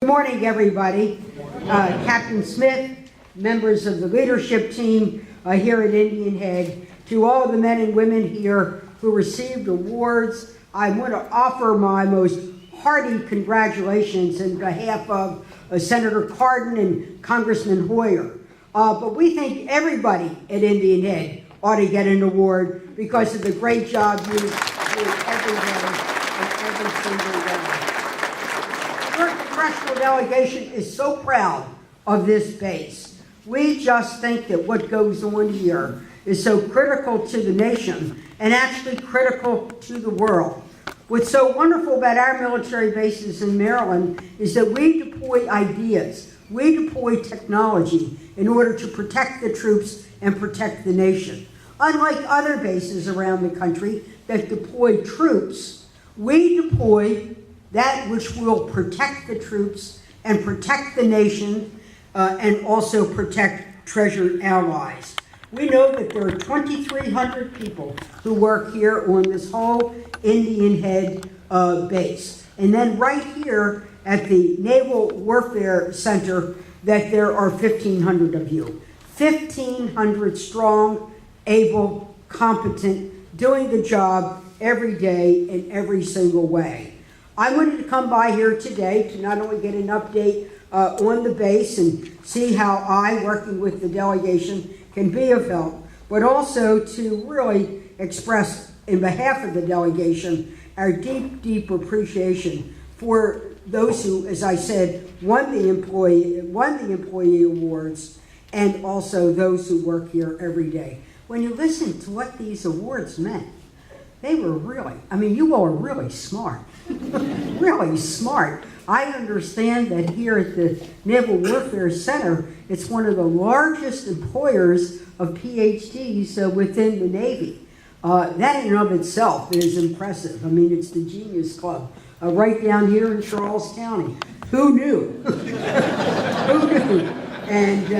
Good morning, everybody. Captain Smith, members of the leadership team here at Indian Head, to all the men and women here who received awards, I want to offer my most hearty congratulations in behalf of Senator Cardin and Congressman Hoyer. But we think everybody at Indian Head ought to get an award because of the great job you do every day and every single day. Your congressional delegation is so proud of this base. We just think that what goes on here is so critical to the nation and actually critical to the world. What's so wonderful about our military bases in Maryland is that we deploy ideas, we deploy technology in order to protect the troops and protect the nation. Unlike other bases around the country that deploy troops, we deploy that which will protect the troops and protect the nation and also protect treasured allies. We know that there are 2,300 people who work here on this whole Indian Head base. And then right here at the Naval Warfare Center, that there are 1,500 of you. 1,500 strong, able, competent, doing the job every day in every single way. I wanted to come by here today to not only get an update on the base and see how I, working with the delegation, can be of help, but also to really express, in behalf of the delegation, our deep, deep appreciation for those who, as I said, won the employee awards, and also those who work here every day. When you listen to what these awards meant, they were really, you all are really smart. Really smart. I understand that here at the Naval Warfare Center, it's one of the largest employers of PhDs within the Navy. That in and of itself is impressive. It's the Genius Club right down here in Charles County. Who knew? Who knew? And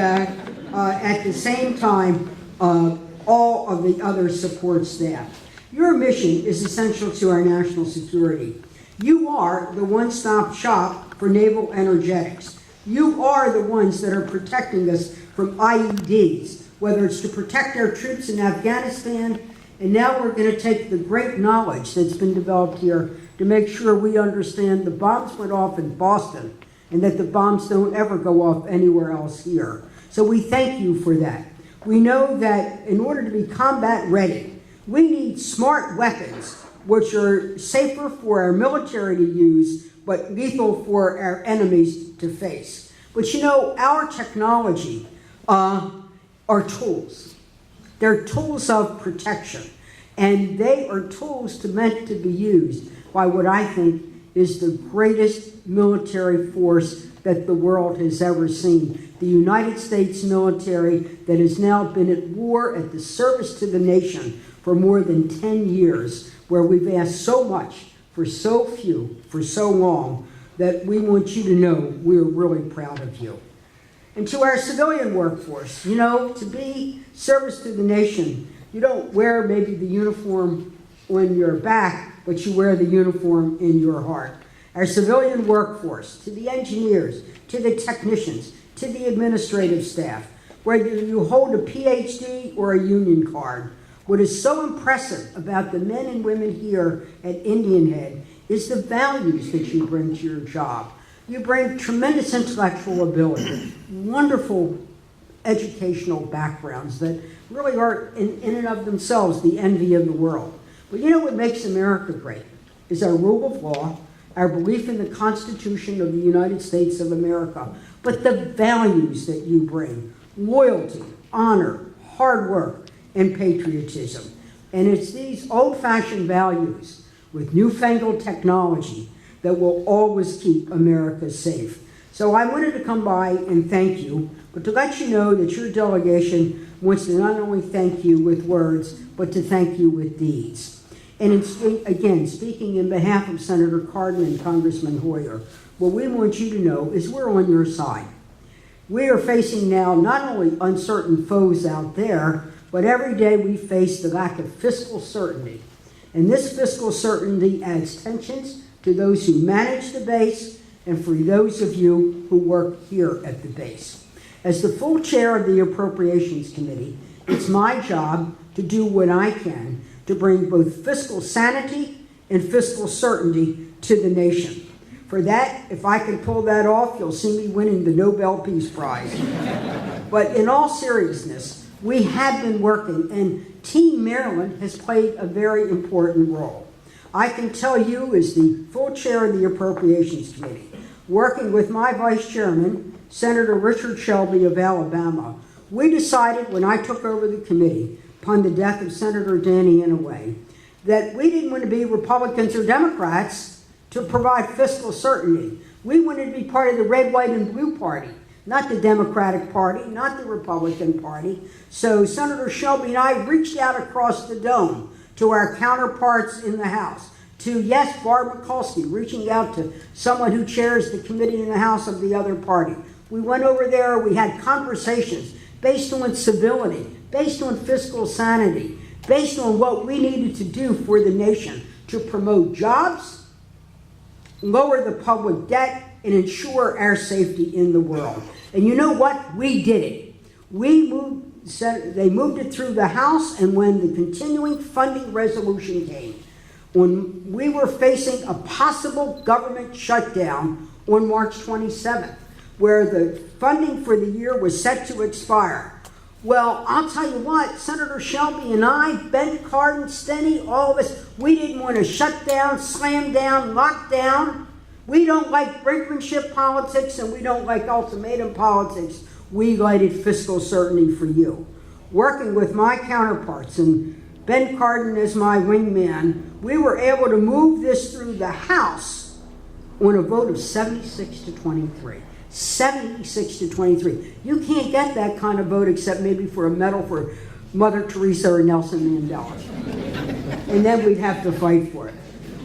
at the same time, all of the other support staff. Your mission is essential to our national security. You are the one-stop shop for naval energetics. You are the ones that are protecting us from IEDs, whether it's to protect our troops in Afghanistan, and now we're going to take the great knowledge that's been developed here to make sure we understand the bombs went off in Boston and that the bombs don't ever go off anywhere else here. So we thank you for that. We know that in order to be combat ready, we need smart weapons which are safer for our military to use, but lethal for our enemies to face. But our technology are tools. They're tools of protection, and they are tools meant to be used by what I think is the greatest military force that the world has ever seen. The United States military that has now been at war at the service to the nation for more than 10 years, where we've asked so much for so few, for so long, that we want you to know we're really proud of you. And to our civilian workforce, to be service to the nation, you don't wear maybe the uniform on your back, but you wear the uniform in your heart. Our civilian workforce, to the engineers, to the technicians, to the administrative staff, whether you hold a PhD or a union card, what is so impressive about the men and women here at Indian Head is the values that you bring to your job. You bring tremendous intellectual ability, wonderful educational backgrounds that really are in and of themselves the envy of the world. But what makes America great is our rule of law, our belief in the Constitution of the United States of America, but the values that you bring: loyalty, honor, hard work, and patriotism. And it's these old-fashioned values with newfangled technology that will always keep America safe. So I wanted to come by and thank you, but to let you know that your delegation wants to not only thank you with words, but to thank you with deeds. And again, speaking in behalf of Senator Cardin and Congressman Hoyer, what we want you to know is we're on your side. We are facing now not only uncertain foes out there, but every day we face the lack of fiscal certainty. And this fiscal certainty adds tensions to those who manage the base and for those of you who work here at the base. As the full chair of the Appropriations Committee, it's my job to do what I can to bring both fiscal sanity and fiscal certainty to the nation. For that, if I can pull that off, you'll see me winning the Nobel Peace Prize. But in all seriousness, we have been working, and Team Maryland has played a very important role. I can tell you, as the full chair of the Appropriations Committee, working with my vice chairman, Senator Richard Shelby of Alabama, we decided when I took over the committee, upon the death of Senator Danny Inouye, that we didn't want to be Republicans or Democrats to provide fiscal certainty. We wanted to be part of the red, white, and blue party, not the Democratic Party, not the Republican Party. So Senator Shelby and I reached out across the dome to our counterparts in the House, to, yes, Barbara Mikulski, reaching out to someone who chairs the committee in the House of the other party. We went over there, we had conversations based on civility, based on fiscal sanity, based on what we needed to do for the nation to promote jobs, lower the public debt, and ensure our safety in the world. And you know what? We did it. They moved it through the House, and when the continuing funding resolution came, when we were facing a possible government shutdown on March 27th, where the funding for the year was set to expire. Well, I'll tell you what, Senator Shelby and I, Ben Cardin, Steny, all of us, we didn't want to shut down, slam down, lock down. We don't like brinkmanship politics, and we don't like ultimatum politics. We lighted fiscal certainty for you. Working with my counterparts, and Ben Cardin as my wingman, we were able to move this through the House on a vote of 76 to 23. 76 to 23. You can't get that kind of vote except maybe for a medal for Mother Teresa or Nelson Mandela. And then we'd have to fight for it.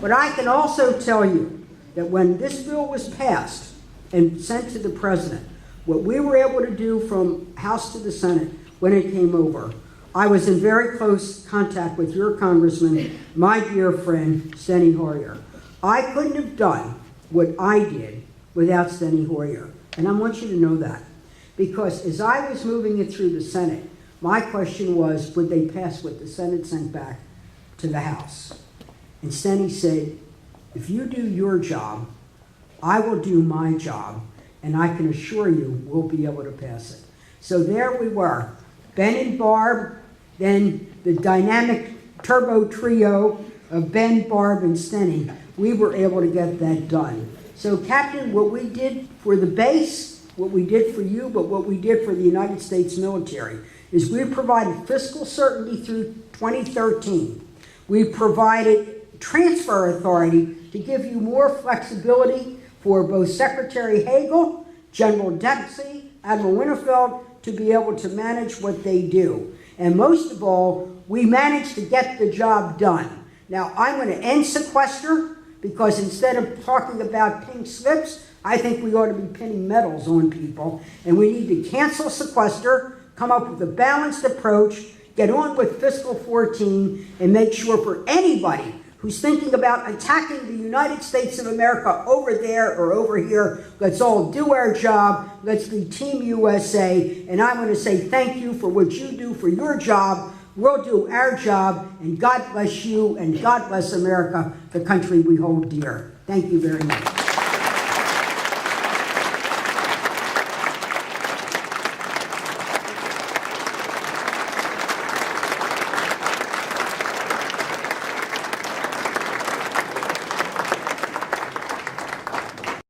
But I can also tell you that when this bill was passed and sent to the president, what we were able to do from House to the Senate when it came over, I was in very close contact with your congressman, my dear friend, Steny Hoyer. I couldn't have done what I did without Steny Hoyer. And I want you to know that. Because as I was moving it through the Senate, my question was, would they pass what the Senate sent back to the House? And Steny said, if you do your job, I will do my job, and I can assure you we'll be able to pass it. So there we were, Ben and Barb, then the dynamic turbo trio of Ben, Barb, and Steny. We were able to get that done. So, Captain, what we did for the base, what we did for you, but what we did for the United States military, is we provided fiscal certainty through 2013. We provided transfer authority to give you more flexibility for both Secretary Hagel, General Dempsey, Admiral Winterfeld, to be able to manage what they do. And most of all, we managed to get the job done. Now, I'm going to end sequester, because instead of talking about pink slips, I think we ought to be pinning medals on people. And we need to cancel sequester, come up with a balanced approach, get on with fiscal 14, and make sure for anybody who's thinking about attacking the United States of America over there or over here, let's all do our job. Let's be Team USA. And I'm going to say thank you for what you do for your job. We'll do our job, and God bless you, and God bless America, the country we hold dear. Thank you very much.